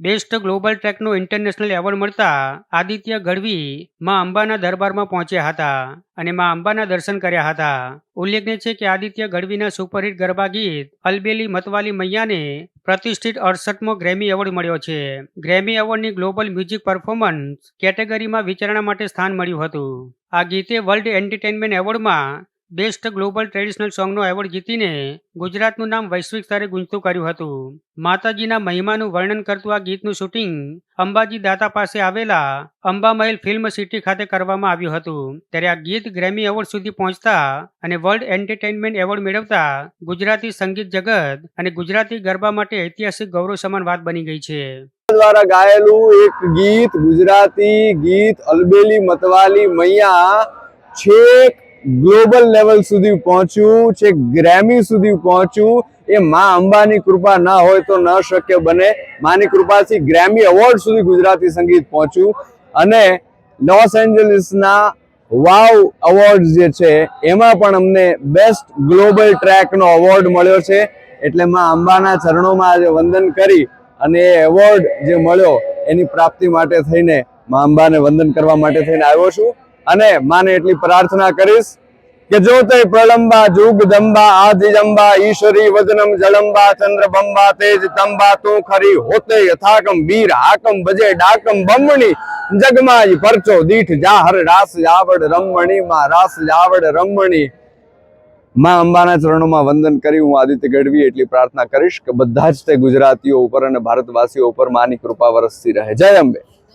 Best global ટ્રેકનો international award મળતા આદિત્ય ગઢવી માં અંબાના દરબારમાં પહોંચ્યા હતા અને માં અંબાના દર્શન કર્યા હતા. ઉલ્લેખનીય છે કે આદિત્ય ગઢવીના સુપરહિટ ગરબા ગીત અલબેલી મતવાલી મૈયાને પ્રતિષ્ઠિત 68મો ગ્રેમી એવોર્ડ મળ્યો છે. ગ્રેમી એવોર્ડની ગ્લોબલ મ્યુઝિક પરફોર્મન્સ કેટેગરીમાં વિચારણા માટે સ્થાન મળ્યું હતું. આ ગીતે વર્લ્ડ એન્ટરટેનમેન્ટ એવોર્ડમાં બેસ્ટ ગ્લોબલ ટ્રેડિશનલ સોંગનો એવોર્ડ જીતીને ગુજરાતનું નામ વૈશ્વિક સ્તરે ગુંજતું કર્યું હતું. માતાજીના મહિમાનું વર્ણન કરતું આ ગીતનું શૂટિંગ અંબાજી દાતા પાસે આવેલા અંબામહેલ ફિલ્મ સિટી ખાતે કરવામાં આવ્યું હતું. ત્યારે આ ગીત ગ્રેમી એવોર્ડ સુધી પહોંચતા અને વર્લ્ડ એન્ટરટેનમેન્ટ એવોર્ડ મેળવતા ગુજરાતી સંગીત જગત અને ગુજરાતી ગરબા માટે ઐતિહાસિક ગૌરવ સમાન વાત બની ગઈ છે. દ્વારા ગાયેલું એક ગીત, ગુજરાતી ગીત અલબેલી મતવાલી મૈયા છેક ગ્લોબલ લેવલ સુધી પહોંચ્યું, છેક ગ્રેમી સુધી પહોંચ્યું. એ માં અંબાની કૃપા ના હોય તો ન શક્ય બને. માની કૃપાથી ગ્રેમી એવોર્ડ સુધી ગુજરાતી સંગીત પહોંચ્યું અને લોસ એન્જલિસના વાવ એવોર્ડ જે છે એમાં પણ અમને બેસ્ટ ગ્લોબલ ટ્રેકનો એવોર્ડ મળ્યો છે. એટલે માં અંબાના ચરણોમાં આજે વંદન કરી અને એ એવોર્ડ જે મળ્યો એની પ્રાપ્તિ માટે થઈને માં અંબાને વંદન કરવા માટે થઈને આવ્યો છું. અને માને એટલી પ્રાર્થના કરીશ કે જો તે પ્રલંબા જુગદંબા આદિજંબા ઈશ્વરી વદનમ જલંબા ચંદ્રબંબા તેજ તંબા તું ખરી હોતે યથાકમ વીર હાકમ બજે ડાકમ બમણી જગમાઈ પરચો દીઠ જાહર રાસ જાવડ રમણી માં રાસ જાવડ રમણી. માં અંબાના ચરણોમાં વંદન કરી હું આદિત્ય ગઢવી એટલી પ્રાર્થના કરીશ કે બધા જ તે ગુજરાતીઓ ઉપર અને ભારતવાસીઓ ઉપર માની કૃપા વરસતી રહે. જય અંબે.